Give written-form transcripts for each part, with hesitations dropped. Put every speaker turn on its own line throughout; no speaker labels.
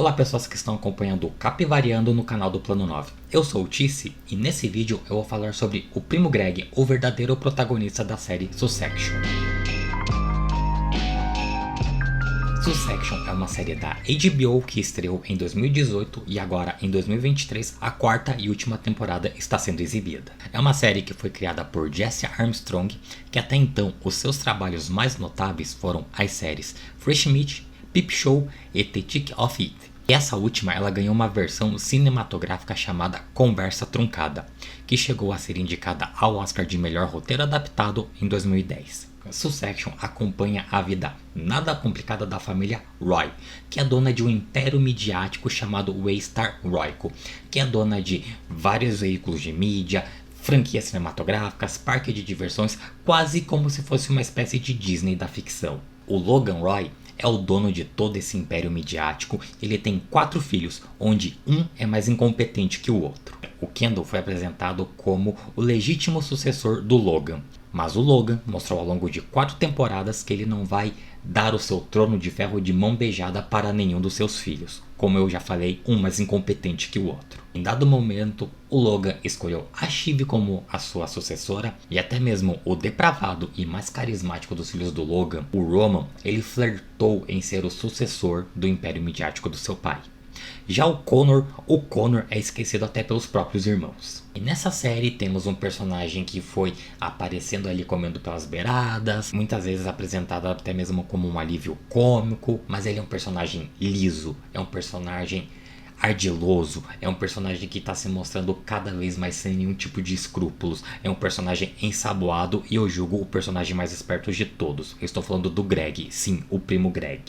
Olá pessoas que estão acompanhando o Capivariando no canal do Plano 9. Eu sou o Tice e nesse vídeo eu vou falar sobre o primo Greg, o verdadeiro protagonista da série Succession. Succession é uma série da HBO que estreou em 2018 e agora em 2023 a quarta e última temporada está sendo exibida. É uma série que foi criada por Jesse Armstrong, que até então os seus trabalhos mais notáveis foram as séries Fresh Meat, Peep Show e The Thick of It. E essa última ela ganhou uma versão cinematográfica chamada Conversa Truncada, que chegou a ser indicada ao Oscar de melhor roteiro adaptado em 2010. Succession acompanha a vida nada complicada da família Roy, que é dona de um império midiático chamado Waystar Royco, que é dona de vários veículos de mídia, franquias cinematográficas, parques de diversões, quase como se fosse uma espécie de Disney da ficção. O Logan Roy é o dono de todo esse império midiático. Ele tem 4 filhos, onde um é mais incompetente que o outro. O Kendall foi apresentado como o legítimo sucessor do Logan, mas o Logan mostrou ao longo de 4 temporadas que ele não vai dar o seu trono de ferro de mão beijada para nenhum dos seus filhos. Como eu já falei, um mais incompetente que o outro. Em dado momento, o Logan escolheu a Shiv como a sua sucessora e até mesmo o depravado e mais carismático dos filhos do Logan, o Roman, ele flertou em ser o sucessor do império midiático do seu pai. Já o Connor é esquecido até pelos próprios irmãos. E nessa série temos um personagem que foi aparecendo ali comendo pelas beiradas, muitas vezes apresentado até mesmo como um alívio cômico, mas ele é um personagem liso, é um personagem ardiloso, é um personagem que está se mostrando cada vez mais sem nenhum tipo de escrúpulos, é um personagem ensaboado e eu julgo o personagem mais esperto de todos. Eu estou falando do Greg, sim, o primo Greg.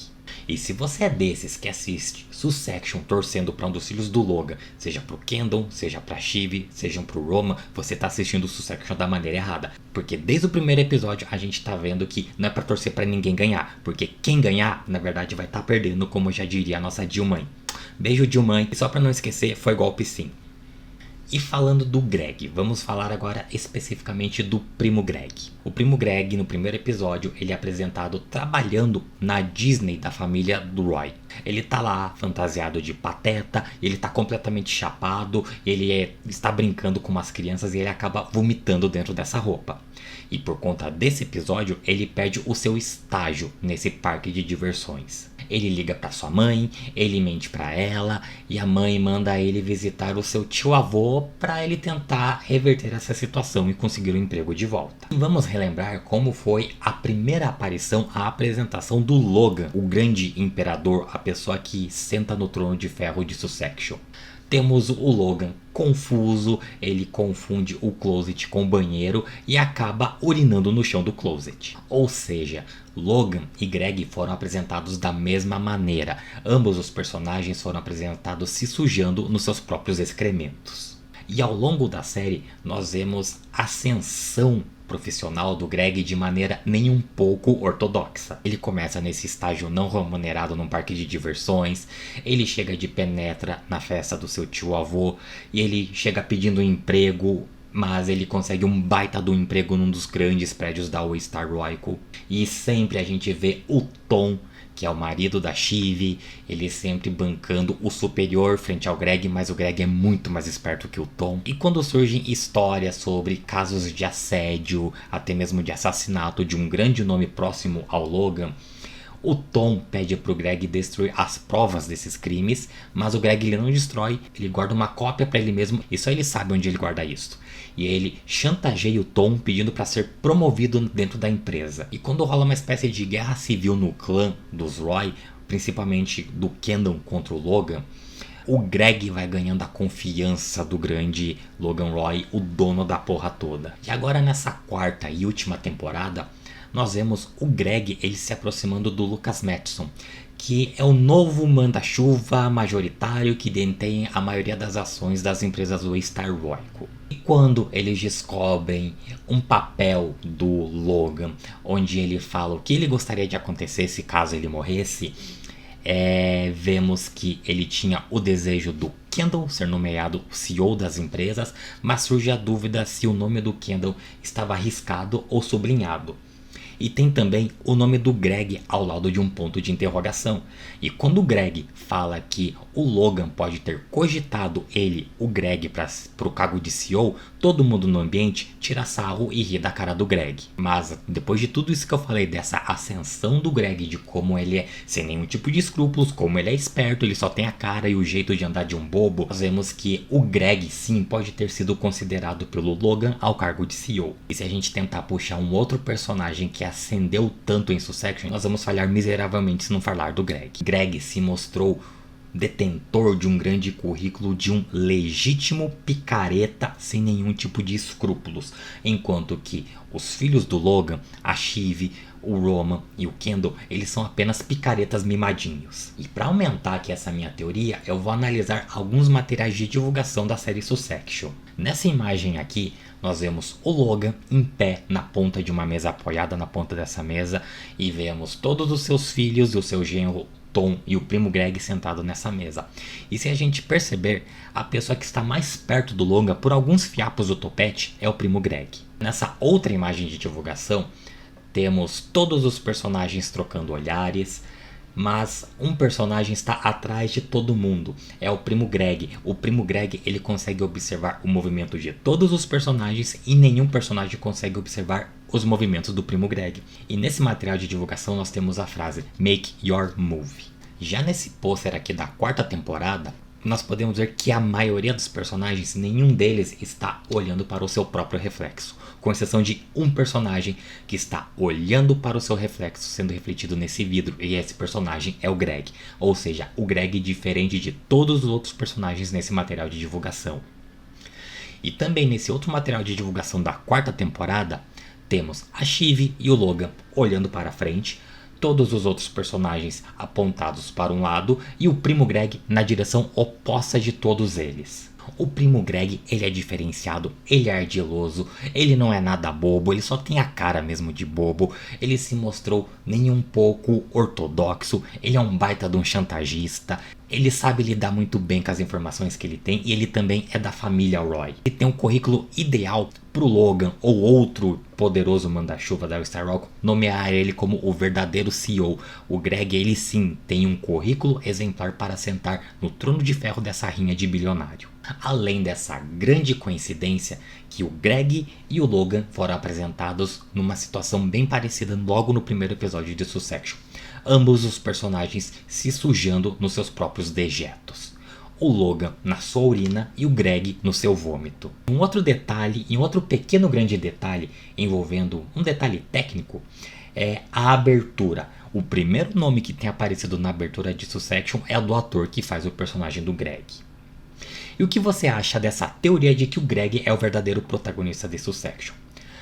E se você é desses que assiste Succession torcendo para um dos filhos do Logan, seja pro Kendall, seja pra Shiv, seja pro Roman, você tá assistindo Succession da maneira errada. Porque desde o primeiro episódio a gente tá vendo que não é pra torcer pra ninguém ganhar, porque quem ganhar, na verdade, vai estar perdendo, como já diria a nossa Dilma. Beijo, Dilma. E só pra não esquecer, foi golpe sim. E falando do Greg, vamos falar agora especificamente do primo Greg. O primo Greg, no primeiro episódio, ele é apresentado trabalhando na Disney da família do Roy. Ele tá lá fantasiado de pateta, ele tá completamente chapado, está brincando com umas crianças e ele acaba vomitando dentro dessa roupa. E por conta desse episódio, ele perde o seu estágio nesse parque de diversões. Ele liga para sua mãe, ele mente para ela e a mãe manda ele visitar o seu tio-avô para ele tentar reverter essa situação e conseguir o emprego de volta. E vamos relembrar como foi a primeira aparição, a apresentação do Logan, o grande imperador, a pessoa que senta no trono de ferro de Succession. Temos o Logan confuso, ele confunde o closet com o banheiro e acaba urinando no chão do closet. Ou seja, Logan e Greg foram apresentados da mesma maneira. Ambos os personagens foram apresentados se sujando nos seus próprios excrementos. E ao longo da série nós vemos a ascensão profissional do Greg de maneira nem um pouco ortodoxa. Ele começa nesse estágio não remunerado num parque de diversões, ele chega de penetra na festa do seu tio-avô e ele chega pedindo um emprego, mas ele consegue um baita do emprego num dos grandes prédios da Waystar Royco. E sempre a gente vê o Tom, que é o marido da Shiv, ele sempre bancando o superior frente ao Greg, mas o Greg é muito mais esperto que o Tom. E quando surgem histórias sobre casos de assédio, até mesmo de assassinato de um grande nome próximo ao Logan, o Tom pede pro Greg destruir as provas desses crimes, mas o Greg ele não destrói, ele guarda uma cópia para ele mesmo e só ele sabe onde ele guarda isso. E ele chantageia o Tom pedindo para ser promovido dentro da empresa. E quando rola uma espécie de guerra civil no clã dos Roy, principalmente do Kendall contra o Logan, o Greg vai ganhando a confiança do grande Logan Roy, o dono da porra toda. E agora nessa quarta e última temporada, nós vemos o Greg ele se aproximando do Lucas Mattisson, que é o novo manda-chuva majoritário que detém a maioria das ações das empresas do Waystar Royco. E quando eles descobrem um papel do Logan, onde ele fala o que ele gostaria de acontecesse caso ele morresse, vemos que ele tinha o desejo do Kendall ser nomeado CEO das empresas, mas surge a dúvida se o nome do Kendall estava arriscado ou sublinhado. E tem também o nome do Greg ao lado de um ponto de interrogação. E quando o Greg fala que o Logan pode ter cogitado ele, o Greg, para o cargo de CEO, todo mundo no ambiente tira sarro e ri da cara do Greg. Mas depois de tudo isso que eu falei, dessa ascensão do Greg, de como ele é sem nenhum tipo de escrúpulos, como ele é esperto, ele só tem a cara e o jeito de andar de um bobo, nós vemos que o Greg sim pode ter sido considerado pelo Logan ao cargo de CEO. E se a gente tentar puxar um outro personagem que ascendeu tanto em Succession, nós vamos falhar miseravelmente se não falar do Greg. Greg se mostrou detentor de um grande currículo, de um legítimo picareta sem nenhum tipo de escrúpulos, enquanto que os filhos do Logan, a Shiv, o Roman e o Kendall, eles são apenas picaretas mimadinhos. E para aumentar aqui essa minha teoria, eu vou analisar alguns materiais de divulgação da série Succession. Nessa imagem aqui, nós vemos o Logan em pé na ponta de uma mesa, apoiada na ponta dessa mesa, e vemos todos os seus filhos e o seu genro Tom e o primo Greg sentado nessa mesa. E se a gente perceber, a pessoa que está mais perto do Logan por alguns fiapos do topete é o primo Greg. Nessa outra imagem de divulgação, temos todos os personagens trocando olhares, mas um personagem está atrás de todo mundo, é o primo Greg. O primo Greg, ele consegue observar o movimento de todos os personagens e nenhum personagem consegue observar os movimentos do primo Greg. E nesse material de divulgação nós temos a frase "Make your move". Já nesse pôster aqui da quarta temporada, nós podemos ver que a maioria dos personagens, nenhum deles está olhando para o seu próprio reflexo, com exceção de um personagem que está olhando para o seu reflexo sendo refletido nesse vidro, e esse personagem é o Greg, ou seja, o Greg diferente de todos os outros personagens nesse material de divulgação. E também nesse outro material de divulgação da quarta temporada, temos a Shiv e o Logan olhando para frente, todos os outros personagens apontados para um lado e o primo Greg na direção oposta de todos eles. O primo Greg, ele é diferenciado, ele é ardiloso, ele não é nada bobo, ele só tem a cara mesmo de bobo, ele se mostrou nem um pouco ortodoxo, ele é um baita de um chantagista, ele sabe lidar muito bem com as informações que ele tem e ele também é da família Roy. Ele tem um currículo ideal pro Logan ou outro poderoso manda-chuva da Star Rock nomear ele como o verdadeiro CEO. O Greg, ele sim tem um currículo exemplar para sentar no trono de ferro dessa rinha de bilionário. Além dessa grande coincidência que o Greg e o Logan foram apresentados numa situação bem parecida logo no primeiro episódio de Succession. Ambos os personagens se sujando nos seus próprios dejetos. O Logan na sua urina e o Greg no seu vômito. Um outro detalhe, e um outro pequeno grande detalhe envolvendo um detalhe técnico, é a abertura. O primeiro nome que tem aparecido na abertura de Succession é o do ator que faz o personagem do Greg. E o que você acha dessa teoria de que o Greg é o verdadeiro protagonista de Succession?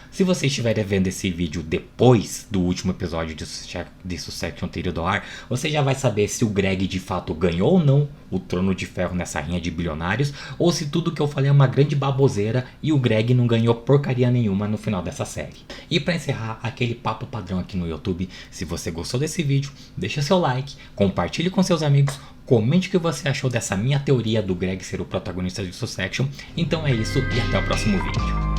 Se você estiver vendo esse vídeo depois do último episódio de Succession ter ido ao ar, você já vai saber se o Greg de fato ganhou ou não o trono de ferro nessa rinha de bilionários, ou se tudo que eu falei é uma grande baboseira e o Greg não ganhou porcaria nenhuma no final dessa série. E para encerrar aquele papo padrão aqui no YouTube, se você gostou desse vídeo, deixa seu like, compartilhe com seus amigos, comente o que você achou dessa minha teoria do Greg ser o protagonista de Succession. Então é isso e até o próximo vídeo.